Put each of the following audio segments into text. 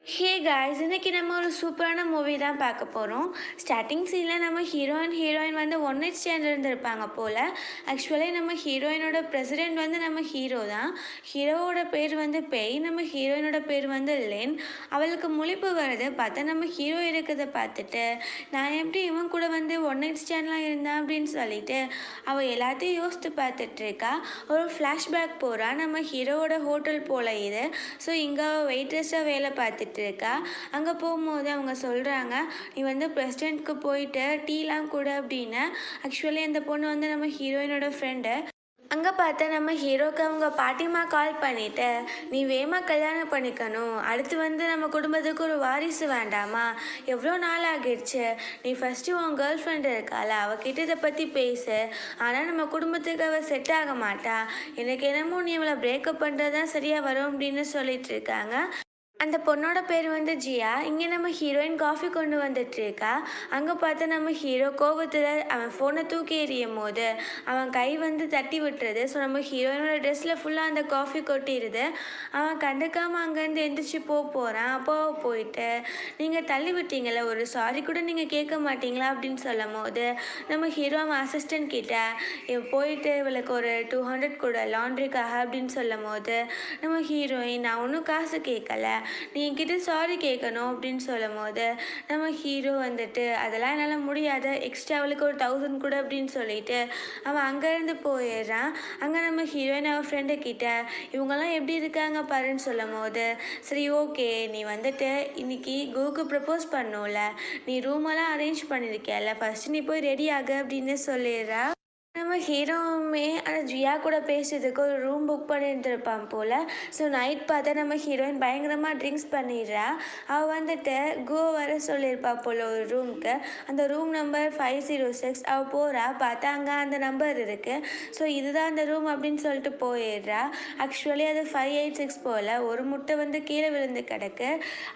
Hey guys, இன்னைக்கு நம்ம ஒரு சூப்பரான மூவி தான் பார்க்க போகிறோம். ஸ்டார்டிங் சீனில் நம்ம ஹீரோயின் வந்து ஒன் நைட் ஸ்டாண்ட் இருந்திருப்பாங்க போல். ஆக்சுவலி நம்ம ஹீரோயினோட பிரசிடெண்ட் வந்து நம்ம ஹீரோ தான். ஹீரோவோட பேர் வந்து பேய், நம்ம ஹீரோயினோட பேர் வந்து லென். அவளுக்கு முழிப்பு வருது, பார்த்தா நம்ம ஹீரோ இருக்கிறத பார்த்துட்டு நான் எப்படி இவன் கூட வந்து ஒன் நைட் ஸ்டாண்ட்லாம் இருந்தேன் அப்படின்னு சொல்லிட்டு அவள் எல்லாத்தையும் யோசித்து பார்த்துட்டு இருக்கா. ஒரு ஃப்ளாஷ்பேக் போகிறா. நம்ம ஹீரோவோட ஹோட்டல் போல் இது. ஸோ இங்கே வெயிட்ரஸாக வேலை பார்த்துட்டு இருக்கா. அங்கே போகும்போது அவங்க சொல்கிறாங்க, நீ வந்து பிரசிடெண்ட்க்கு போயிட்டு டீலாம் கூட அப்படின்னு. ஆக்சுவலி அந்த பொண்ணு வந்து நம்ம ஹீரோயினோட ஃப்ரெண்டு. அங்கே பார்த்தா நம்ம ஹீரோக்கு அவங்க பாட்டிமா கால் பண்ணிவிட்டு, நீ வேமா கல்யாணம் பண்ணிக்கணும், அடுத்து வந்து நம்ம குடும்பத்துக்கு ஒரு வாரிசு வேண்டாமா, எவ்வளோ நாள் ஆகிடுச்சு, நீ ஃபஸ்ட்டு உன் கேர்ள் ஃப்ரெண்டு இருக்கால அவகிட்ட இதை பற்றி பேசு, ஆனால் நம்ம குடும்பத்துக்கு அவள் செட் ஆக மாட்டா, எனக்கு என்னமோ நீ இவளை பிரேக்கப் பண்ணுறது தான் சரியாக வரும் அப்படின்னு சொல்லிட்டு இருக்காங்க. அந்த பொண்ணோட பேர் வந்து ஜியா. இங்கே நம்ம ஹீரோயின் காஃபி கொண்டு வந்துட்டுருக்கா. அங்கே பார்த்தா நம்ம ஹீரோ கோபத்தில் அவன் ஃபோனை தூக்கி எறியும் போது அவன் கை வந்து தட்டி விட்டுருது. ஸோ நம்ம ஹீரோயினோட ட்ரெஸ்ஸில் ஃபுல்லாக அந்த காஃபி கொட்டிடுது. அவன் கண்டுக்காமல் அங்கேருந்து எந்திரிச்சு போகிறான். அப்போ போயிட்டு, நீங்கள் தள்ளி விட்டீங்களே, ஒரு சாரி கூட நீங்கள் கேட்க மாட்டீங்களா அப்படின்னு சொல்லும் போது நம்ம ஹீரோ அவன் அசிஸ்டன்ட் கிட்ட போயிட்டு இவளுக்கு ஒரு 200 கூட லாண்ட்ரிக்காக அப்படின்னு சொல்லும் போது நம்ம ஹீரோயின், நான் ஒன்றும் காசு கேட்கல, நீ என்கிட்ட சாரி கேட்கணும் அப்படின்னு சொல்லும் போது நம்ம ஹீரோ வந்துட்டு, அதெல்லாம் என்னால் முடியாது, எக்ஸ்ட்ரா அவளுக்கு ஒரு 1000 கூட அப்படின்னு சொல்லிட்டு அவன் அங்கேருந்து போயிடுறான். அங்கே நம்ம ஹீரோயின் அவள் ஃப்ரெண்டு கிட்ட, இவங்கெல்லாம் எப்படி இருக்காங்க பாருன்னு சொல்லும் போது, சரி ஓகே, நீ வந்துட்டு இன்னைக்கு குருக்கு ப்ரப்போஸ் பண்ணும்ல, நீ ரூமெல்லாம் அரேஞ்ச் பண்ணியிருக்கியல்ல, ஃபஸ்ட்டு நீ போய் ரெடி ஆகு அப்படின்னு சொல்லிடுறா. நம்ம ஹீரோவுமே அந்த ஜியா கூட பேசுறதுக்கு ஒரு ரூம் புக் பண்ணியிருந்திருப்பான் போல். ஸோ நைட் பார்த்தா நம்ம ஹீரோயின் பயங்கரமாக ட்ரிங்க்ஸ் பண்ணிடுறா. அவள் வந்துட்டு கோ வர சொல்லியிருப்பா போல் ஒரு ரூமுக்கு. அந்த ரூம் நம்பர் 506. அவள் போகிறா, பார்த்தா அங்கே அந்த நம்பர் இருக்குது. ஸோ இதுதான் அந்த ரூம் அப்படின்னு சொல்லிட்டு போயிடுறா. ஆக்சுவலி அது 586 போல். ஒரு முட்டை வந்து கீழே விழுந்து கிடக்கு.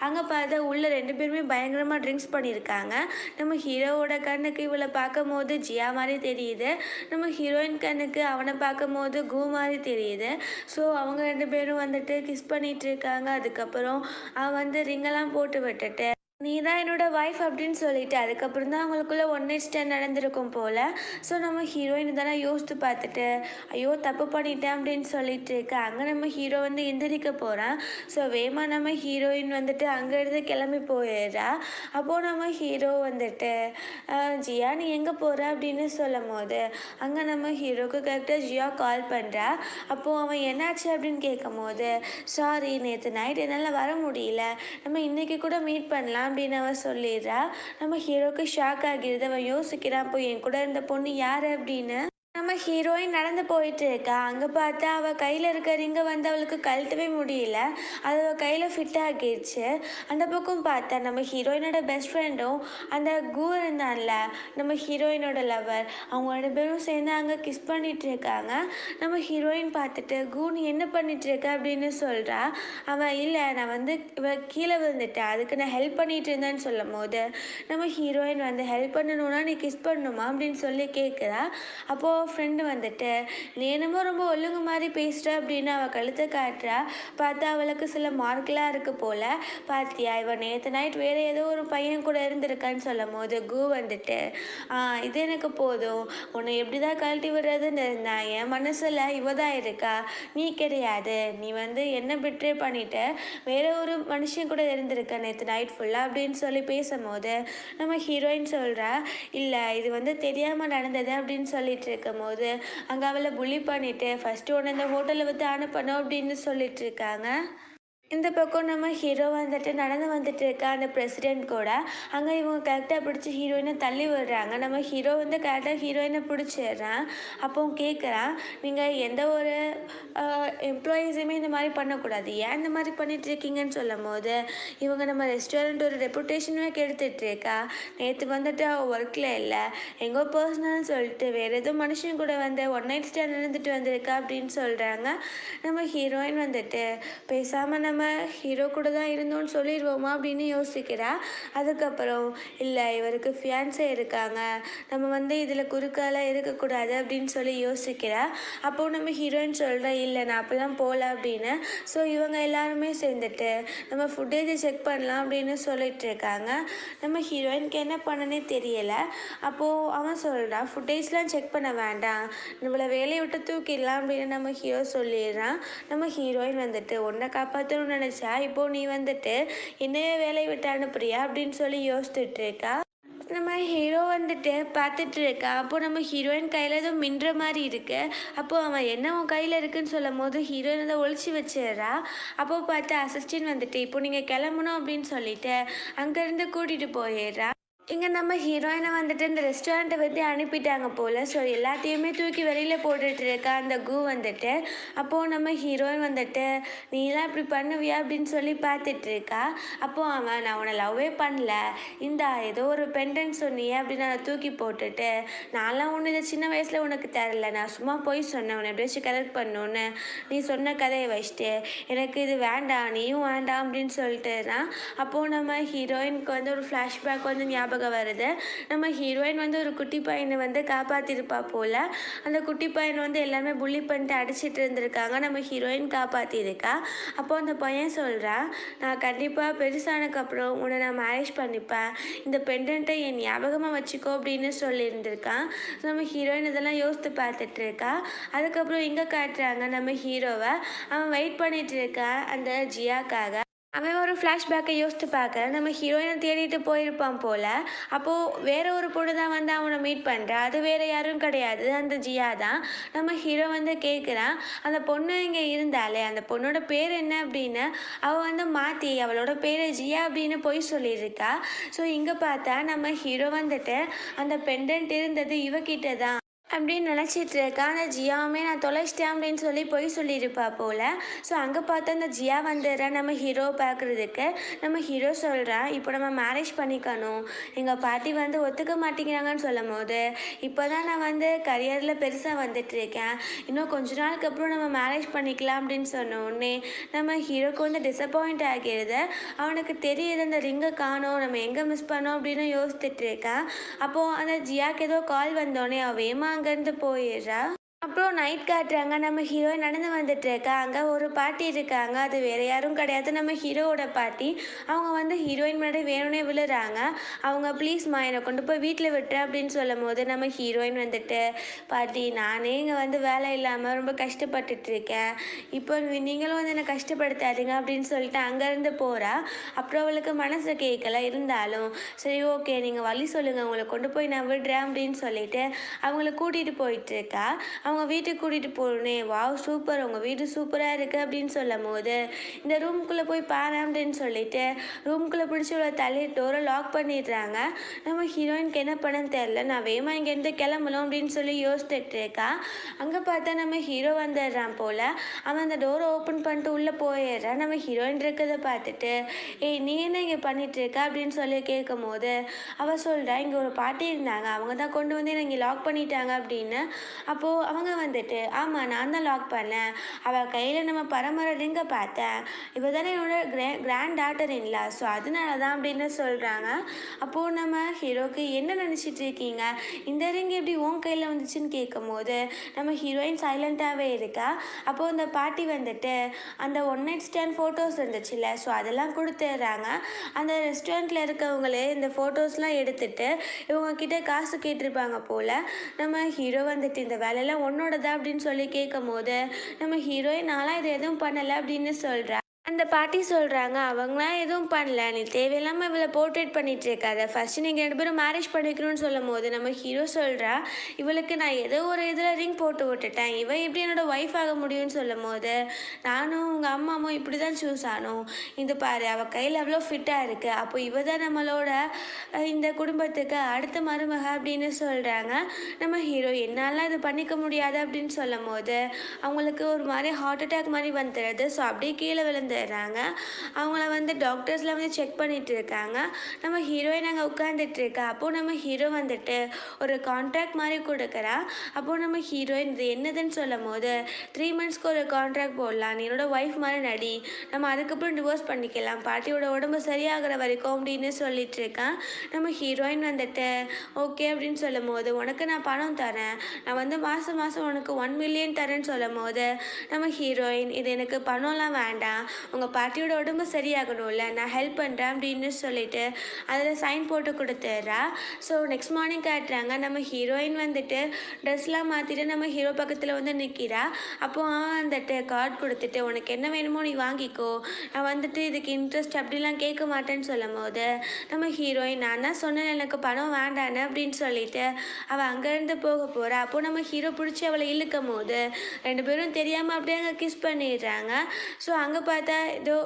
அங்கே பார்த்தா உள்ளே 2 பேருமே பயங்கரமாக ட்ரிங்க்ஸ் பண்ணியிருக்காங்க. நம்ம ஹீரோவோட கண்ணுக்கு இவளை பார்க்கும் போது ஜியா மாதிரி தெரியுது. நம்ம ஹீரோயின் கண்ணுக்கு அவனை பார்க்கும் போது கு மாதிரி தெரியுது. ஸோ அவங்க 2 பேரும் வந்துட்டு கிஸ் பண்ணிகிட்டு இருக்காங்க. அதுக்கப்புறம் அவன் வந்து ரிங்கெல்லாம் போட்டு விட்டுட்டு, நீ தான் என்னோட ஒய்ஃப் அப்படின்னு சொல்லிட்டு அதுக்கப்புறம் தான் அவங்களுக்குள்ள ஒன் நைட் ஸ்டாண்ட் நடந்திருக்கும் போல். ஸோ நம்ம ஹீரோயின் இதெல்லாம் யோசித்து பார்த்துட்டு, ஐயோ தப்பு பண்ணிட்டேன் அப்படின்னு சொல்லிட்டு இருக்கா. அங்கே நம்ம ஹீரோ வந்து எந்திரிக்க போகிறான். ஸோ வேமா நம்ம ஹீரோயின் வந்துட்டு அங்கேருந்து கிளம்பி போயிடுறா. அப்போது நம்ம ஹீரோ வந்துட்டு, ஜியா நீ எங்கே போகிற அப்படின்னு சொல்லும் போது அங்கே நம்ம ஹீரோக்கு கரெக்டாக ஜியா கால் பண்ணுறா. அப்போது அவன் என்னாச்சு அப்படின்னு கேட்கும் போது, சாரி நேற்று நைட் என்னால் வர முடியல, நம்ம இன்றைக்கி கூட மீட் பண்ணலாம் அப்படின்னு அவன் சொல்லிடுறா. நம்ம ஹீரோக்கு ஷாக் ஆகிடுது. அவன் யோசிக்கிறான், அப்போ என் கூட இருந்த பொண்ணு யார் அப்படின்னு. நம்ம ஹீரோயின் நடந்து போயிட்டு இருக்கா. அங்கே பார்த்தா அவள் கையில் இருக்க ரிங்கை வந்து அவளுக்கு கழட்டவே முடியல. அது அவள் கையில் ஃபிட் ஆகிடுச்சு. அந்த பக்கம் பார்த்தா நம்ம ஹீரோயினோட பெஸ்ட் ஃப்ரெண்டும் அந்த கு இருந்தான்ல, நம்ம ஹீரோயினோட லவர், அவங்க 2 பேரும் சேர்ந்து அங்கே கிஸ் பண்ணிட்டு இருக்காங்க. நம்ம ஹீரோயின் பார்த்துட்டு, கு நீ என்ன பண்ணிட்டு இருக்க அப்படின்னு சொல்கிறா. அவன், இல்லை நான் வந்து கீழே விழுந்துட்டேன், அதுக்கு நான் ஹெல்ப் பண்ணிட்டு இருந்தேன்னு சொல்லும் போது நம்ம ஹீரோயின் வந்து, ஹெல்ப் பண்ணணும்னா நீ கிஸ் பண்ணணுமா அப்படின்னு சொல்லி கேட்குறா. அப்போது ஃப்ரெண்டு வந்துட்டு, நீ என்னமோ ரொம்ப ஒழுங்கு மாதிரி பேசுகிற அப்படின்னு அவள் கழுத்தை காட்டுறா. பார்த்தா அவளுக்கு சில மார்க்லாம் இருக்குது போல். பார்த்தியா, இவன் நேற்று நைட் வேறு ஏதோ ஒரு பையன் கூட இருந்திருக்கான்னு சொல்லும் போது கு வந்துட்டு, இது எனக்கு போதும், உன்னை எப்படி தான் கழட்டி விடுறதுன்னு இருந்தேன், என் மனசில் இவ தான் இருக்கா, நீ கிடையாது, நீ வந்து என்ன பிட்ரே பண்ணிவிட்டு வேறு ஒரு மனுஷன் கூட இருந்திருக்க நேற்று நைட் ஃபுல்லாக அப்படின்னு சொல்லி பேசும்போது நம்ம ஹீரோயின் சொல்கிறா, இல்லை இது வந்து தெரியாமல் நடந்தது அப்படின்னு சொல்லிட்டு இருக்க போது அங்கே அவளை புள்ளி பண்ணிட்டு ஃபஸ்ட்டு ஒன்று இந்த ஹோட்டலில் வந்து அனுப்பணும் அப்படின்னு சொல்லிட்டு இருக்காங்க. இந்த பக்கம் நம்ம ஹீரோ வந்துட்டு நடந்து வந்துட்டு இருக்கா அந்த பிரசிடெண்ட் கூட. அங்கே இவங்க கரெக்டாக பிடிச்சி ஹீரோயினை தள்ளி விடுறாங்க. நம்ம ஹீரோ வந்து கரெக்டாக ஹீரோயினை பிடிச்சிடுறான். அப்போ கேட்குறான், நீங்கள் எந்த ஒரு எம்ப்ளாயீஸுமே இந்த மாதிரி பண்ணக்கூடாது, ஏன் இந்த மாதிரி பண்ணிட்டு இருக்கீங்கன்னு சொல்லும் போது இவங்க, நம்ம ரெஸ்டாரண்ட் ஒரு ரெப்புடேஷனுமே கெடுத்துட்டு இருக்கா, நேற்று வந்துட்டு அவள் ஒர்க்கில் இல்லை, எங்கோ பர்சனல்னு சொல்லிட்டு வேறு எதுவும் மனுஷன் கூட வந்து ஒன் நைட் ஸ்டாண்ட் இருந்துட்டு வந்திருக்கா அப்படின்னு சொல்கிறாங்க. நம்ம ஹீரோயின் வந்துட்டு, பேசாமல் நம்ம நம்ம ஹீரோ கூட தான் இருந்தோம்னு சொல்லிடுவோமா அப்படின்னு யோசிக்கிறா. அதுக்கப்புறம் இல்லை இவருக்கு ஃபியான்ஸே இருக்காங்க, நம்ம வந்து இதில் குறுக்கால இருக்கக்கூடாது அப்படின்னு சொல்லி யோசிக்கிறா. அப்போது நம்ம ஹீரோயின் சொல்கிறா இல்லை நான் அப்போலாம் போகல அப்படின்னு. ஸோ இவங்க எல்லாருமே சேர்ந்துட்டு நம்ம ஃபுட்டேஜை செக் பண்ணலாம் அப்படின்னு சொல்லிட்டு இருக்காங்க. நம்ம ஹீரோயினுக்கு என்ன பண்ணனே தெரியலை. அப்போது அவன் சொல்கிறான் ஃபுட்டேஜ்லாம் செக் பண்ண வேண்டாம், நம்மளை வேலையை விட்டு தூக்கிடலாம் அப்படின்னு நம்ம ஹீரோ சொல்லிடுறான். நம்ம ஹீரோயின் வந்துட்டு உன்னை காப்பாற்றணும்னு நினச்சா இப்போது நீ வந்துட்டு என்னையே வேலையை விட்டு அனுப்புறியா அப்படின்னு சொல்லி யோசிச்சுட்டு இருக்கா. நம்ம ஹீரோ வந்துட்டு பார்த்துட்டு இருக்கா. அப்போது நம்ம ஹீரோயின் கையில் ஏதோ மின்ற மாதிரி இருக்கு. அப்போது அவன் என்ன உன் கையில் இருக்குன்னு சொல்லும் போது ஹீரோயின் அதை ஒழிச்சு வச்சிடுறா. அப்போது பார்த்து அசிஸ்டன்ட் வந்துட்டு இப்போ நீங்கள் கிளம்பணும் அப்படின்னு சொல்லிட்டு அங்கேருந்து கூட்டிகிட்டு போயிடுறா. இங்கே நம்ம ஹீரோயினை வந்துட்டு இந்த ரெஸ்டாரண்ட்டை பற்றி அனுப்பிட்டாங்க போல். ஸோ எல்லாத்தையுமே தூக்கி வெளியில் போட்டுட்டு இருக்கா அந்த கூ வந்துட்டு. அப்போது நம்ம ஹீரோயின் வந்துட்டு நீலாம் இப்படி பண்ணுவியா அப்படின்னு சொல்லி பார்த்துட்டு இருக்கா. அப்போது அவன் நான் உன்னை லவ்வே பண்ணல, இந்த ஏதோ ஒரு பெண்டன்ட் சொன்னியே அப்படின்னு அதை தூக்கி போட்டுட்டு நான்லாம் ஒன்று இதை சின்ன வயசில் உனக்கு தரல, நான் சும்மா போய் சொன்னேன் உன்னை எப்படியாச்சும் கரெக்ட் பண்ணணுன்னு, நீ சொன்ன கதையை வச்சுட்டு எனக்கு இது வேண்டாம் நீயும் வேண்டாம் அப்படின்னு சொல்லிட்டுனா. அப்போது நம்ம ஹீரோயினுக்கு வந்து ஒரு ஃப்ளாஷ்பேக் வந்து ஞாபகம் வருது. நம்ம ஹீரோயின் வந்து ஒரு குட்டி பையனை வந்து காப்பாற்றிருப்பா போல். அந்த குட்டி பையனை வந்து எல்லாருமே புள்ளி பண்ணிட்டு அடிச்சிட்டு இருந்திருக்காங்க. நம்ம ஹீரோயின் காப்பாற்றிருக்கா. அப்போது அந்த பையன் சொல்கிறா நான் கண்டிப்பாக பெருசானதுக்கப்புறம் உன்னை நான் மேரேஜ் பண்ணிப்பேன், இந்த பெண்டன்ட்டை என் ஞாபகமாக வச்சுக்கோ அப்படின்னு சொல்லியிருந்திருக்கான். நம்ம ஹீரோயின் இதெல்லாம் யோசித்து பார்த்துட்டு இருக்கா. அதுக்கப்புறம் இங்கே காட்டுறாங்க நம்ம ஹீரோவை. அவன் வெயிட் பண்ணிட்டு இருக்கான் அந்த ஜியாக்காக. அவன் ஒரு ஃப்ளாஷ்பேக்கை யோசித்து பார்க்க நம்ம ஹீரோயினை தேடிட்டு போயிருப்பான் போல். அப்போது வேற ஒரு பொண்ணு தான் வந்து அவனை மீட் பண்ணுறா. அது வேறு யாரும் கிடையாது, அந்த ஜியா தான். நம்ம ஹீரோ வந்து கேட்குறான் அந்த பொண்ணு இங்கே இருந்தாலே அந்த பொண்ணோட பேர் என்ன அப்படின்னு. அவள் வந்து மாற்றி அவளோட பேர் ஜியா அப்படின்னு போய் சொல்லியிருக்கா. ஸோ இங்கே பார்த்தா நம்ம ஹீரோ வந்துட்டு அந்த பெண்டன்ட் இருந்தது இவகிட்ட தான் அப்படின்னு நினச்சிட்டு இருக்கா. அந்த ஜியாவுமே நான் தொலைச்சிட்டேன் அப்படின்னு சொல்லி போய் சொல்லியிருப்பா போல். ஸோ அங்கே பார்த்தா அந்த ஜியா வந்துடுறா நம்ம ஹீரோ பார்க்குறதுக்கு. நம்ம ஹீரோ சொல்கிறா இப்போ நம்ம மேரேஜ் பண்ணிக்கணும், எங்கள் பாட்டி வந்து ஒத்துக்க மாட்டேங்கிறாங்கன்னு சொல்லும் போது இப்போ தான் நான் வந்து கரியரில் பெருசாக வந்துட்டுருக்கேன், இன்னும் கொஞ்ச நாளுக்கு அப்புறம் நம்ம மேரேஜ் பண்ணிக்கலாம் அப்படின்னு சொன்ன உடனே நம்ம ஹீரோக்கு வந்து டிசப்பாயிண்ட் ஆகிடுது. அவனுக்கு தெரியுது அந்த ரிங்கை காணோம், நம்ம எங்கே மிஸ் பண்ணோம் அப்படின்னு யோசிச்சுட்டு இருக்கான். அப்போது அந்த ஜியாக்கு ஏதோ கால் வந்தோடனே அவன் அங்கேருந்து போயிடுறா. அப்புறம் நைட் காட்டுறாங்க. நம்ம ஹீரோயின் நடந்து வந்துட்டு இருக்கா. அங்கே ஒரு பாட்டி இருக்காங்க, அது வேறு யாரும் கிடையாது நம்ம ஹீரோவோட பாட்டி. அவங்க வந்து ஹீரோயின் முன்னாடி வேணும்னே விழுறாங்க. அவங்க ப்ளீஸ்மா என்னை கொண்டு போய் வீட்டில் விட்டுறேன் அப்படின்னு சொல்லும் போது நம்ம ஹீரோயின் வந்துட்டு பாட்டி நானே இங்கே வந்து வேலை இல்லாமல் ரொம்ப கஷ்டப்பட்டுட்டு இருக்கேன், இப்போ நீங்களும் வந்து என்னை கஷ்டப்படுத்தாதீங்க அப்படின்னு சொல்லிட்டு அங்கேருந்து போகிறா. அப்புறம் அவளுக்கு மனசு கேட்கல, இருந்தாலும் சரி ஓகே நீங்கள் வழி சொல்லுங்கள் உங்களை கொண்டு போய் நான் விடுறேன் அப்படின்னு சொல்லிட்டு அவங்கள கூட்டிகிட்டு போயிட்டுருக்கா. அவங்க வீட்டுக்கு கூட்டிகிட்டு போகணுன்னே வாவ் சூப்பர் உங்கள் வீடு சூப்பராக இருக்குது அப்படின்னு சொல்லும் போது இந்த ரூம்குள்ளே போய் பாரு அப்படின்னு சொல்லிட்டு ரூம்குள்ளே பிடிச்சி இவ்வளோ தள்ளி டோரை லாக் பண்ணிடுறாங்க. நம்ம ஹீரோயினுக்கு என்ன பண்ணன்னு தெரில, நான் வேகமா இங்கேருந்து கிளம்பலாம் அப்படின்னு சொல்லி யோசிச்சுட்டு இருக்கா. அங்கே பார்த்தா நம்ம ஹீரோ வந்துடுறான் போல். அவன் அந்த டோரை ஓப்பன் பண்ணிட்டு உள்ளே போயிடுறான். நம்ம ஹீரோயின் இருக்கிறத பார்த்துட்டு ஏய் நீ என்ன இங்கே பண்ணிட்டு இருக்க அப்படின்னு சொல்லி கேட்கும் போது அவள் சொல்கிறா இங்கே ஒரு பாட்டி இருந்தாங்க, அவங்க தான் கொண்டு வந்து இங்கே லாக் பண்ணிட்டாங்க அப்படின்னு. அப்போது அவங்க வந்துட்டு ஆமாம் நான் தான் லாக் பண்ணேன், அவள் கையில் நம்ம பரம்பரை ரிங்கை பார்த்தேன், இவ தானே என்னோட கிராண்ட் டாட்டர் இல்லா, ஸோ அதனால தான் அப்படின்னு சொல்கிறாங்க. அப்போது நம்ம ஹீரோக்கு என்ன நினச்சிட்டு இருக்கீங்க, இந்த ரிங் எப்படி உன் கையில் வந்துச்சுன்னு கேட்கும் போது நம்ம ஹீரோயின் சைலண்ட்டாகவே இருக்கா. அப்போது அந்த பாட்டி வந்துட்டு அந்த ஒன் நைட் ஸ்டாண்ட் ஃபோட்டோஸ் இருந்துச்சுல்ல, ஸோ அதெல்லாம் கொடுத்துட்றாங்க. அந்த ரெஸ்டாரண்ட்டில் இருக்கவங்களே இந்த ஃபோட்டோஸ்லாம் எடுத்துகிட்டு இவங்கக்கிட்ட காசு கேட்டிருப்பாங்க போல். நம்ம ஹீரோ வந்துட்டு இந்த வேலையெல்லாம் உன்னோடதா அப்படின்னு சொல்லி கேட்கும் போது நம்ம ஹீரோயின் நான்லாம் இது எதுவும் பண்ணலை அப்படின்னு சொல்கிறா. அந்த பாட்டி சொல்கிறாங்க அவங்களாம் எதுவும் பண்ணல, நீ தேவையில்லாமல் இவளை போர்ட்ரேட் பண்ணிகிட்டு இருக்காத, ஃபஸ்ட்டு நீங்கள் 2 பேரும் மேரேஜ் பண்ணிக்கணும்னு சொல்லும் போது நம்ம ஹீரோ சொல்கிறா இவளுக்கு நான் ஏதோ ஒரு இதில் ரிங் போட்டு விட்டுட்டேன், இவன் எப்படி என்னோடய ஒய்ஃப் ஆக முடியும்னு சொல்லும் போது நானும் உங்கள் அம்மாவும் இப்படி தான் சூஸ் ஆனோம், இது பாரு அவள் கையில் அவ்வளோ ஃபிட்டாக இருக்குது, அப்போ இவ தான் நம்மளோட இந்த குடும்பத்துக்கு அடுத்த மருமக அப்படின்னு சொல்கிறாங்க. நம்ம ஹீரோ என்னாலாம் இது பண்ணிக்க முடியாது அப்படின்னு சொல்லும் போது அவங்களுக்கு ஒரு மாதிரி ஹார்ட் அட்டாக் மாதிரி வந்துடுது. ஸோ அப்படியே கீழே விழுந்து வந்துடுறாங்க. அவங்கள வந்து டாக்டர்ஸ்லாம் வந்து செக் பண்ணிட்டு இருக்காங்க. நம்ம ஹீரோயின் அங்கே உட்காந்துட்டு இருக்கா. அப்போது நம்ம ஹீரோ வந்துட்டு ஒரு கான்ட்ராக்ட் மாதிரி கொடுக்குறா. அப்போது நம்ம ஹீரோயின் இது என்னதுன்னு சொல்லும் போது 3 மந்த்ஸ்க்கு ஒரு கான்ட்ராக்ட் போடலாம், நீ என்னோட ஒய்ஃப் மாதிரி நடி, நம்ம அதுக்கப்புறம் டிவோர்ஸ் பண்ணிக்கலாம், பாட்டியோட உடம்பு சரியாகிற வரைக்கும் அப்படின்னு சொல்லிட்டு இருக்கான். நம்ம ஹீரோயின் வந்துட்டு ஓகே அப்படின்னு சொல்லும் போது உனக்கு நான் பணம் தரேன், நான் வந்து மாதம் மாதம் உனக்கு 1 மில்லியன் தரேன்னு சொல்லும் போது நம்ம ஹீரோயின் இது எனக்கு பணம்லாம் வேண்டாம், உங்கள் பாட்டியோட உடம்பு சரியாகணும்ல, நான் ஹெல்ப் பண்ணுறேன் அப்படின்னு சொல்லிட்டு அதில் சைன் போட்டு கொடுத்துட்றா. ஸோ நெக்ஸ்ட் மார்னிங் காட்டுறாங்க. நம்ம ஹீரோயின் வந்துட்டு ட்ரெஸ்லாம் மாற்றிட்டு நம்ம ஹீரோ பக்கத்தில் வந்து நிற்கிறா. அப்போது அவன் வந்துட்டு கார்டு கொடுத்துட்டு உனக்கு என்ன வேணுமோ நீ வாங்கிக்கோ, நான் வந்துட்டு இதுக்கு இன்ட்ரெஸ்ட் அப்படிலாம் கேட்க மாட்டேன்னு சொல்லும் போது நம்ம ஹீரோயின் நான் தான் சொன்னேன் எனக்கு பணம் வேண்டான்னு அப்படின்னு சொல்லிட்டு அவள் அங்கேருந்து போக போகிறா. அப்போது நம்ம ஹீரோ பிடிச்சி அவளை இழுக்கும் போது 2 பேரும் தெரியாமல் அப்படியே அங்கே கிஸ் பண்ணிடுறாங்க. ஸோ அங்கே பார்த்தா ஏதோ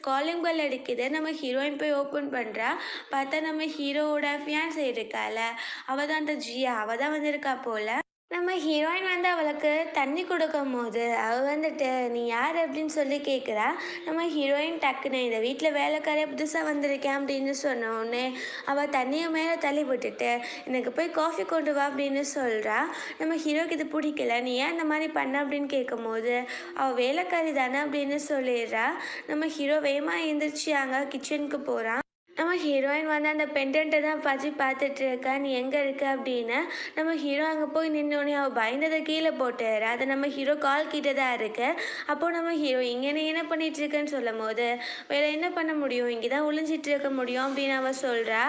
காலிங் பெல் அடிக்குது. நம்ம ஹீரோயின் போய் ஓப்பன் பண்ணுறா. பார்த்தா நம்ம ஹீரோவோட ஃபியான்ஸே இருக்கால, அவள் தான் அந்த ஜியா, அவள் தான் வந்திருக்கா போல். நம்ம ஹீரோயின் வந்து அவளுக்கு தண்ணி கொடுக்கும்போது அவள் வந்துட்டு நீ யார் அப்படின்னு சொல்லி கேட்குறா. நம்ம ஹீரோயின் டக்குன்னு இந்த வீட்டில் வேலைக்காரே புதுசாக வந்திருக்கேன் அப்படின்னு சொன்ன உடனே அவள் தண்ணியை மேலே தள்ளி விட்டுட்டு எனக்கு போய் காஃபி கொண்டு வா அப்படின்னு சொல்கிறா. நம்ம ஹீரோக்கு இது பிடிக்கல, நீ ஏன் இந்த மாதிரி பண்ண அப்படின்னு கேட்கும்போது அவள் வேலைக்காரி தானே அப்படின்னு சொல்லிடுறா. நம்ம ஹீரோ வேகமாக எழுந்திரிச்சு அங்கே கிச்சனுக்கு போகிறான். நம்ம ஹீரோயின் வந்து அந்த பெண்டன்ட்டை தான் பார்த்துட்டு இருக்கா, நீ எங்கே இருக்க அப்படின்னு. நம்ம ஹீரோ அங்கே போய் நின்னோடனே அவள் பயந்ததை கீழே போட்டுறா. அதை நம்ம ஹீரோ கால் கிட்ட தான் இருக்கு. அப்போது நம்ம ஹீரோ இங்கே நீ என்ன பண்ணிட்டு இருக்கேன்னு சொல்லும் போது வேறு என்ன பண்ண முடியும், இங்கே தான் ஒளிஞ்சிட்டு இருக்க முடியும் அப்படின்னு அவள் சொல்கிறா.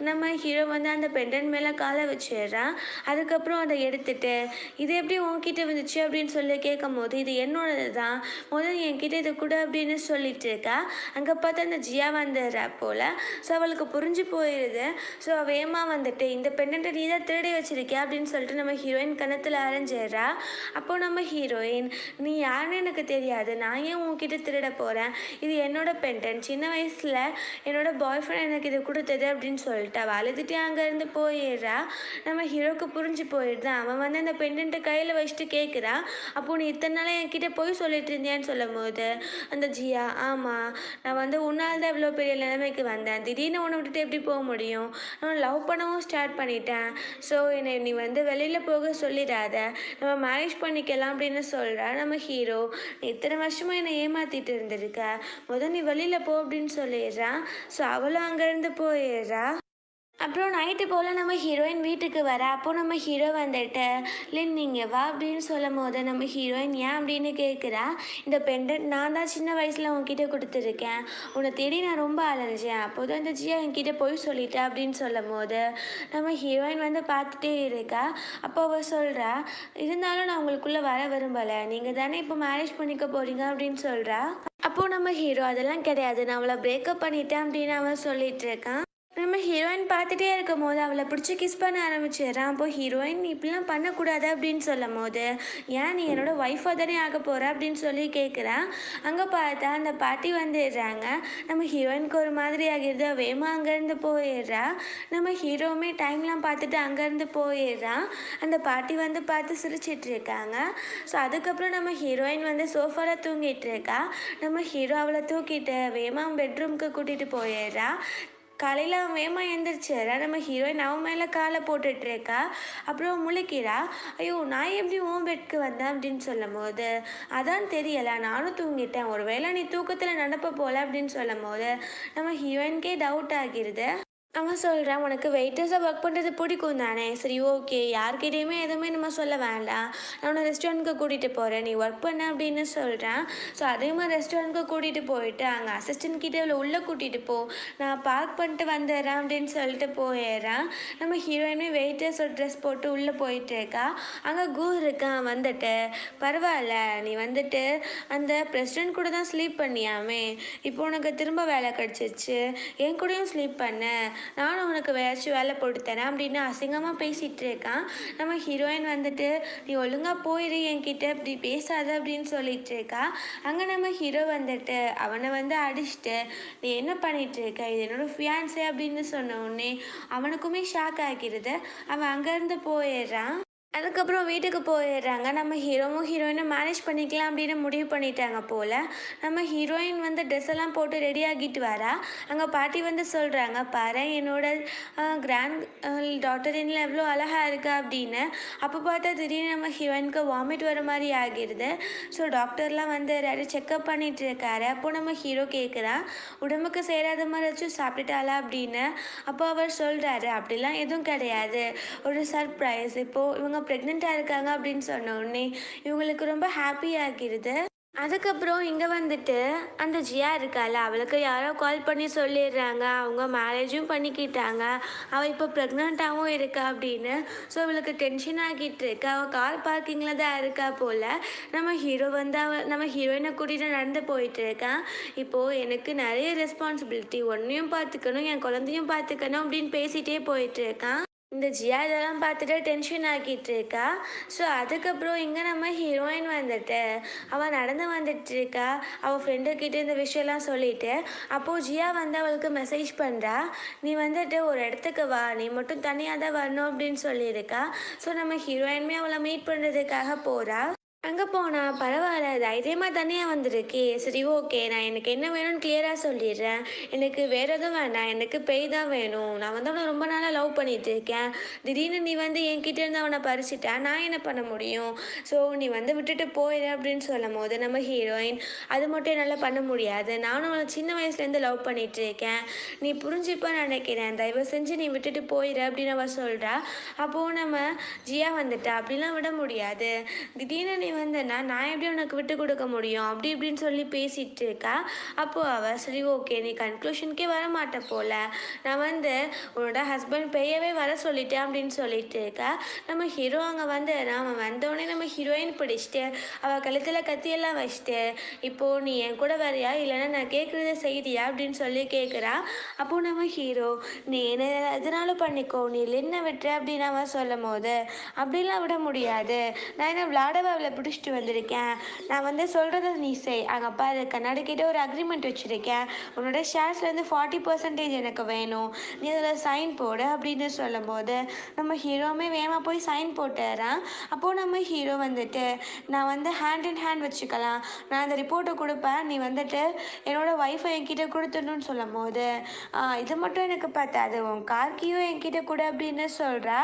நம்ம ஹீரோ வந்து அந்த பெண்டன்ட் மேலே காலை வச்சிடுறான். அதுக்கப்புறம் அதை எடுத்துட்டு இது எப்படி உன்கிட்ட வந்துச்சு அப்படின்னு சொல்லி கேட்கும் போது இது என்னோடது தான், முதல்ல என்கிட்ட இது கூட அப்படின்னு சொல்லிட்டு இருக்கா. அங்கே பார்த்து அந்த ஜியா வந்துடுறா போல். ஸோ அவளுக்கு புரிஞ்சு போயிடுது. ஸோ வேமா வந்துட்டு இந்த பெண்டன்ட்டை நீ தான் திருடி வச்சிருக்கியா அப்படின்னு சொல்லிட்டு நம்ம ஹீரோயின் கணத்தில் அரைஞ்சிடுறா. அப்போது நம்ம ஹீரோயின் நீ யாருன்னு எனக்கு தெரியாது, நான் ஏன் உன்கிட்ட திருட போகிறேன், இது என்னோட பெண்டன்ட், சின்ன வயசில் என்னோட பாய் ஃப்ரெண்ட் எனக்கு இது கொடுத்தது அப்படின்னு சொல்லிட்டு அவள் அழுதுகிட்டே அங்கேருந்து போயிடுறா. நம்ம ஹீரோக்கு புரிஞ்சு போயிடுது. அவன் வந்து அந்த பெண்டன்ட்டை கையில் வச்சுட்டு கேட்குறா. அப்போது நீ இத்தனை நாளாக என்கிட்ட போய் சொல்லிட்டு இருந்தியான்னு சொல்லும் போது அந்த ஜியா ஆமாம், நான் வந்து உன்னால் தான் இவ்வளோ பெரிய நிலைமைக்கு வந்தேன், திடீர்னு உன்னை விட்டுட்டு எப்படி போக முடியும், நான் லவ் பண்ணவும் ஸ்டார்ட் பண்ணிட்டேன், ஸோ என்னை நீ வந்து வெளியில் போக சொல்லிடாத, நம்ம மேரேஜ் பண்ணிக்கலாம் அப்படின்னு சொல்கிறா. நம்ம ஹீரோ நீ இத்தனை வருஷமாக என்னை ஏமாற்றிட்டு இருந்திருக்க, முதல் நீ வெளியில் போ அப்படின்னு சொல்லிடுறான். ஸோ அவளும் அங்கேருந்து போயிடுறா. அப்புறம் நைட்டு போல் நம்ம ஹீரோயின் வீட்டுக்கு வர. அப்போது நம்ம ஹீரோ வந்துட்டு லின் நீங்கள் வா அப்படின்னு சொல்லும் போது நம்ம ஹீரோயின் ஏன் அப்படின்னு கேட்குறா. இந்த பெண்டன்ட் நான் தான் சின்ன வயசில் உன்கிட்ட கொடுத்துருக்கேன், உன்னை தேடி நான் ரொம்ப அலைஞ்சேன், அப்போது அந்த ஜியா என்கிட்ட போய் சொல்லிட்டேன் அப்படின்னு சொல்லும் போது நம்ம ஹீரோயின் வந்து பார்த்துட்டே இருக்கா. அப்போ அவள் சொல்கிறா இருந்தாலும் நான் உங்களுக்குள்ளே வர விரும்பலை, நீங்கள் தானே இப்போ மேரேஜ் பண்ணிக்க போகிறீங்க அப்படின்னு சொல்கிறா. அப்போது நம்ம ஹீரோ அதெல்லாம் கிடையாது, நான் அவளை பிரேக்கப் பண்ணிட்டேன் அப்படின்னு அவன் சொல்லிட்டு இருக்கான். நம்ம ஹீரோயின் பார்த்துட்டே இருக்கும் போது அவளை பிடிச்சி கிஸ் பண்ண ஆரம்பிச்சிடுறான். அப்போ ஹீரோயின் நீ இப்படிலாம் பண்ணக்கூடாது அப்படின்னு சொல்லும் போது ஏன் நீ என்னோட ஒய்ஃபாக தானே ஆக போகிற அப்படின்னு சொல்லி கேட்குறான். அங்கே பார்த்தா அந்த பாட்டி வந்துடுறாங்க. நம்ம ஹீரோயினுக்கு ஒரு மாதிரி ஆகிடுது. வேமா அங்கேருந்து போயிடுறா. நம்ம ஹீரோவுமே டைம்லாம் பார்த்துட்டு அங்கேருந்து போயிடுறான். அந்த பாட்டி வந்து பார்த்து சிரிச்சிட்டு இருக்காங்க. ஸோ அதுக்கப்புறம் நம்ம ஹீரோயின் வந்து சோஃபாவில் தூங்கிட்டு இருக்கா. நம்ம ஹீரோ அவளை தூக்கிட்டு வேமா பெட்ரூம்க்கு கூட்டிகிட்டு போயிடுறா. காலையில் அவன் வேகமாக எழுந்திரிச்சிடறா. நம்ம ஹீரோயின் அவன் மேலே காலை போட்டுட்ருக்கா. அப்புறம் முழிக்கிறா. ஐயோ நான் எப்படி உன் பெட்க்கு வந்தேன் அப்படின்னு சொல்லும் போது அதான் தெரியலை, நானும் தூங்கிட்டேன், ஒரு வேளை நீ தூக்கத்தில் நடப்ப போல அப்படின்னு சொல்லும் போது நம்ம ஹீரோயின்கே டவுட் ஆகிடுது. அவன் சொல்கிறான் உனக்கு வெயிட்டர்ஸாக ஒர்க் பண்ணுறது பிடிக்கும் தானே, சரி ஓகே யார்கிட்டையுமே எதுவுமே நம்ம சொல்ல வேண்டாம், நான் உன்னை ரெஸ்டாரண்ட்டுக்கு கூட்டிகிட்டு போகிறேன், நீ ஒர்க் பண்ண அப்படின்னு சொல்கிறேன். ஸோ அதே மாதிரி ரெஸ்டாரண்ட்டுக்கு கூட்டிகிட்டு போயிட்டு அங்கே அசிஸ்டன்ட் கிட்டே இவ்வளோ உள்ளே கூட்டிகிட்டு போ, நான் பார்க் பண்ணிட்டு வந்துடுறேன் அப்படின்னு சொல்லிட்டு போயிடுறான். நம்ம ஹீரோயினுமே வெயிட்டர்ஸ் ஒரு ட்ரெஸ் போட்டு உள்ளே போயிட்டுருக்கா. அங்கே கூ இருக்கான் வந்துட்டு பரவாயில்ல நீ வந்துட்டு அந்த பிரசிடென்ட் கூட தான் ஸ்லீப் பண்ணியாமே, இப்போ உனக்கு திரும்ப வேலை கிடச்சிருச்சு, என் கூடயும் ஸ்லீப் பண்ண, நானும் உனக்கு வேறாச்சும் வேலை போட்டு தரேன் அப்படின்னு அசிங்கமாக பேசிகிட்டு இருக்கான். நம்ம ஹீரோயின் வந்துட்டு நீ ஒழுங்காக போயிடு என்கிட்ட இப்படி பேசாத அப்படின்னு சொல்லிட்டு இருக்கா. அங்கே நம்ம ஹீரோ வந்துட்டு அவனை வந்து அடிச்சுட்டு நீ என்ன பண்ணிட்டு இருக்க, இது என்னோட ஃபியான்ஸே அப்படின்னு சொன்ன உடனே அவனுக்குமே ஷாக் ஆகிடுது. அவன் அங்கேருந்து போயிடுறான். அதுக்கப்புறம் வீட்டுக்கு போயிடுறாங்க. நம்ம ஹீரோவும் ஹீரோயினும் மேரேஜ் பண்ணிக்கலாம் அப்படின்னு முடிவு பண்ணிட்டாங்க போல. நம்ம ஹீரோயின் வந்து ட்ரெஸ் எல்லாம் போட்டு ரெடி ஆகிட்டு வரா. அங்க பாட்டி வந்து சொல்றாங்க, "பாரேன் என்னோட கிராண்ட் டாட்டர் இன்ல எவ்வளோ அழகா இருக்கா" அப்படின்னு. அப்போ பார்த்தா திடீர்னு நம்ம ஹீரோயினுக்கு வாமிட் வர மாரி ஆகிருது. ஸோ டாக்டர்லாம் வந்துறாரு, செக்கப் பண்ணிட்டு இருக்காரு. அப்போ நம்ம ஹீரோ கேட்குறா, "உடம்புக்கு சேராத மாதிரி ஏதாச்சும் சாப்பிட்டுட்டாளா?" அப்படின்னு. அப்போ அவர் சொல்றாரு, "அப்படிலாம் எதுவும் கிடையாது. ஒரு சர்ப்ரைஸ். இப்போ இவங்க ப்ரெக்னெண்ட்டாக இருக்காங்க" அப்படின்னு சொன்ன உடனே இவங்களுக்கு ரொம்ப ஹாப்பி ஆகிருது. அதுக்கப்புறம் இங்கே வந்துட்டு அந்த ஜியா இருக்கால, அவளுக்கு யாரோ கால் பண்ணி சொல்லிடுறாங்க அவங்க மேரேஜும் பண்ணிக்கிட்டாங்க, அவள் இப்போ ப்ரெக்னெண்ட்டாகவும் இருக்கா அப்படின்னு. ஸோ அவளுக்கு டென்ஷன் ஆகிட்டு இருக்கு. அவள் கார் பார்க்கிங்கில் தான் இருக்கா போல். நம்ம ஹீரோ வந்து நம்ம ஹீரோயினை கூட்டிகிட்டு நடந்து போயிட்டு இருக்கான். இப்போது எனக்கு நிறைய ரெஸ்பான்சிபிலிட்டி, உன்னையும் பார்த்துக்கணும் என் குழந்தையும் பார்த்துக்கணும் அப்படின்னு பேசிகிட்டே போயிட்டு இருக்கான். இந்த ஜியா இதெல்லாம் பார்த்துட்டு டென்ஷன் ஆக்கிட்டு இருக்கா. ஸோ அதுக்கப்புறம் இங்கே நம்ம ஹீரோயின் வந்துட்டு அவள் நடந்து வந்துட்டு இருக்கா. அவள் ஃப்ரெண்டுக்கிட்ட இந்த விஷயம்லாம் சொல்லிட்டு அப்போது ஜியா வந்து அவளுக்கு மெசேஜ் பண்ணுறா, "நீ வந்துட்டு ஒரு இடத்துக்கு வா, நீ மட்டும் தனியாக தான் வரணும்" அப்படின்னு சொல்லியிருக்கா. ஸோ நம்ம ஹீரோயினுமே அவளை மீட் பண்ணுறதுக்காக போகிறா. அங்கே போனா, "பரவாயில்ல, தைரியமாக தனியாக வந்திருக்கே, சரி ஓகே, நான் எனக்கு என்ன வேணும்னு கிளியராக சொல்லிடுறேன். எனக்கு வேறு எதுவும் வேண்டாம், எனக்கு பேய் தான் வேணும். நான் வந்து அவனை ரொம்ப நாளாக லவ் பண்ணிட்டு இருக்கேன். திடீர்னு நீ வந்து என்கிட்ட இருந்து அவனை பறிச்சிட்டா, நான் என்ன பண்ண முடியும்? ஸோ நீ வந்து விட்டுட்டு போயிடு" அப்படின்னு சொல்லும் போது நம்ம ஹீரோயின், "அது மட்டும் என்னால் பண்ண முடியாது. நானும் அவனை சின்ன வயசுலேருந்து லவ் பண்ணிட்டு இருக்கேன். நீ புரிஞ்சுப்பன்னு நினைக்கிறேன். தயவு செஞ்சு நீ விட்டுட்டு போயிடு" அப்படின்னு அவள் சொல்கிறா. அப்போது நம்ம ஜியா வந்துட்டா, "அப்படிலாம் விட முடியாது. திடீர்னு நீ வந்தேன்னா நான் எப்படி உனக்கு விட்டு கொடுக்க முடியும்" அப்படி இப்படின்னு சொல்லி பேசிகிட்டு இருக்கா. அப்போது அவள், "சரி ஓகே, நீ கன்க்ளூஷனுக்கே வர மாட்ட போல, நான் வந்து உன்னோட ஹஸ்பண்ட் பெய்யவே வர சொல்லிட்டேன்" அப்படின்னு சொல்லிட்டு இருக்கா. நம்ம ஹீரோ அங்கே வந்து அவன் வந்தோடனே நம்ம ஹீரோயின் பிடிச்சிட்டு அவள் கழுத்தில் கத்தியெல்லாம் வச்சுட்டு, "இப்போது நீ என் கூட வரியா, இல்லைன்னா நான் கேட்குறத செய்தியா" அப்படின்னு சொல்லி கேட்குறா. அப்போது நம்ம ஹீரோ, "நீ என்ன எதுனாலும் பண்ணிக்கோ, நீ லின்னை விட்டுரு" அப்படின்னு அவன் சொல்லும் போது, "அப்படிலாம் விட முடியாது, நான் என்ன விளாடவா அவளை பிடிச்சிட்டு வந்திருக்கேன். நான் வந்து சொல்கிறத நீ செய். அங்கே பாரு, கண்ணாடி கிட்ட ஒரு அக்ரிமெண்ட் வச்சுருக்கேன். உன்னோட ஷேர்ஸ்லேருந்து 40% எனக்கு வேணும். நீ அதில் சைன் போடு" அப்படின்னு சொல்லும்போது நம்ம ஹீரோவுமே வேகமாக போய் சைன் போட்டுறான். அப்போது நம்ம ஹீரோ வந்துட்டு, "நான் வந்து ஹேண்ட் இன் ஹேண்ட் வச்சுக்கலாம், நான் அந்த ரிப்போர்ட்டை கொடுப்பேன், நீ வந்துட்டு என்னோடய ஒய்ஃபை என்கிட்ட கொடுத்துடணும்னு" சொல்லும் போது, "இது மட்டும் எனக்கு பத்தாது, உன் கார் கீயும் என்கிட்ட கொடு" அப்படின்னு சொல்கிறா.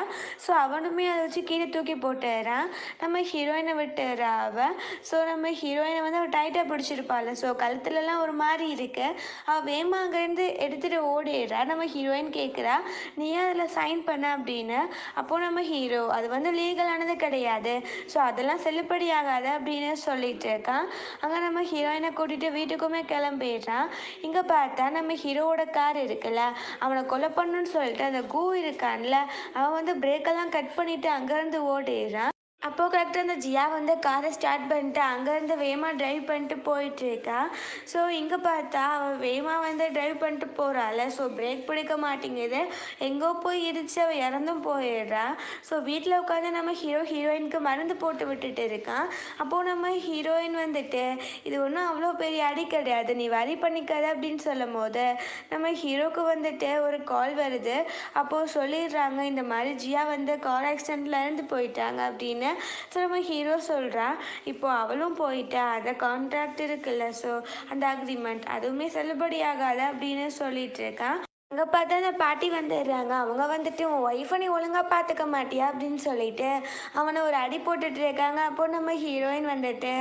ஸோ அவனுமே அதை வச்சு கீழே தூக்கி போட்டுறான். நம்ம ஹீரோயினை விட்டுறா அவள். ஸோ நம்ம ஹீரோயினை வந்து அவள் டைட்டாக பிடிச்சிருப்பாள். ஸோ கழுத்துலலாம் ஒரு மாதிரி இருக்கு. அவள் வேகமாக அங்கேருந்து எடுத்துகிட்டு ஓடிடுறா. நம்ம ஹீரோயின் கேட்குறா, "நீ ஏன் அதில் சைன் பண்ண" அப்படின்னு. அப்போது நம்ம ஹீரோ, "அது வந்து லீகலானது கிடையாது, ஸோ அதெல்லாம் செல்லுபடி ஆகாது" அப்படின்னு சொல்லிட்டு இருக்கான். அங்கே நம்ம ஹீரோயினை கூட்டிகிட்டு வீட்டுக்குமே கிளம்பிடுறான். இங்கே பார்த்தா நம்ம ஹீரோவோட கார் இருக்குல்ல, அவனை கொலை பண்ணணும்னு சொல்லிட்டு அந்த கூ இருக்கான்ல, அவன் வந்து பிரேக்கெல்லாம் கட் பண்ணிவிட்டு அங்கேருந்து ஓடிடுறான். அப்போது கரெக்டாக அந்த ஜியா வந்து காரை ஸ்டார்ட் பண்ணிட்டு அங்கேருந்து வேகமாக ட்ரைவ் பண்ணிட்டு போயிட்டுருக்கா. ஸோ இங்கே பார்த்தா அவள் வேகமாக வந்து ட்ரைவ் பண்ணிட்டு போகிறாள். ஸோ பிரேக் பிடிக்க மாட்டேங்குது, எங்கோ போய் இடிச்சு அவள் இறந்தும் போயிடுறா. ஸோ வீட்டில் உட்காந்து நம்ம ஹீரோயினுக்கு மருந்து போட்டு விட்டுட்டு இருக்கான். அப்போது நம்ம ஹீரோயின் வந்துட்டு, "இது ஒன்றும் அவ்வளோ பெரிய அடி கிடையாது, நீ வரி பண்ணிக்காத" அப்படின்னு சொல்லும் போது நம்ம ஹீரோக்கு வந்துட்டு ஒரு கால் வருது. அப்போது சொல்லிடுறாங்க, இந்த மாதிரி ஜியா வந்து கார் ஆக்சிடெண்ட்டில் இறந்து போயிட்டாங்க அப்படின்னு. ஸோ நம்ம ஹீரோ சொல்கிறான், "இப்போது அவளும் போயிட்டா, அந்த கான்ட்ராக்ட் இருக்குல்ல, ஸோ அந்த அக்ரிமெண்ட் அதுவுமே செல்லுபடி ஆகாது" அப்படின்னு சொல்லிட்டு இருக்கான். அங்கே பார்த்தா அந்த பாட்டி வந்துடுறாங்க. அவங்க வந்துட்டு, "உன் ஒய்ஃபை நீ ஒழுங்காக பார்த்துக்க மாட்டியா" அப்படின்னு சொல்லிட்டு அவனை ஒரு அடி போட்டுட்டு இருக்காங்க. அப்போ நம்ம ஹீரோயின் வந்துட்டு,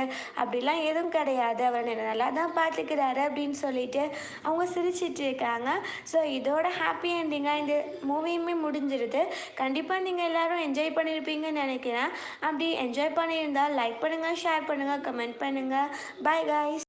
"அப்படிலாம் எதுவும் கிடையாது, அவர் என்னை நல்லா தான் பார்த்துக்கிறாரு" அப்படின்னு சொல்லிட்டு அவங்க சிரிச்சிட்டு இருக்காங்க. ஸோ இதோட ஹாப்பி என்டிங்காக இந்த மூவியுமே முடிஞ்சிருது. கண்டிப்பாக நீங்கள் எல்லோரும் என்ஜாய் பண்ணியிருப்பீங்கன்னு நினைக்கிறேன். அப்படி என்ஜாய் பண்ணியிருந்தால் லைக் பண்ணுங்கள், ஷேர் பண்ணுங்கள், கமெண்ட் பண்ணுங்கள். Bye guys.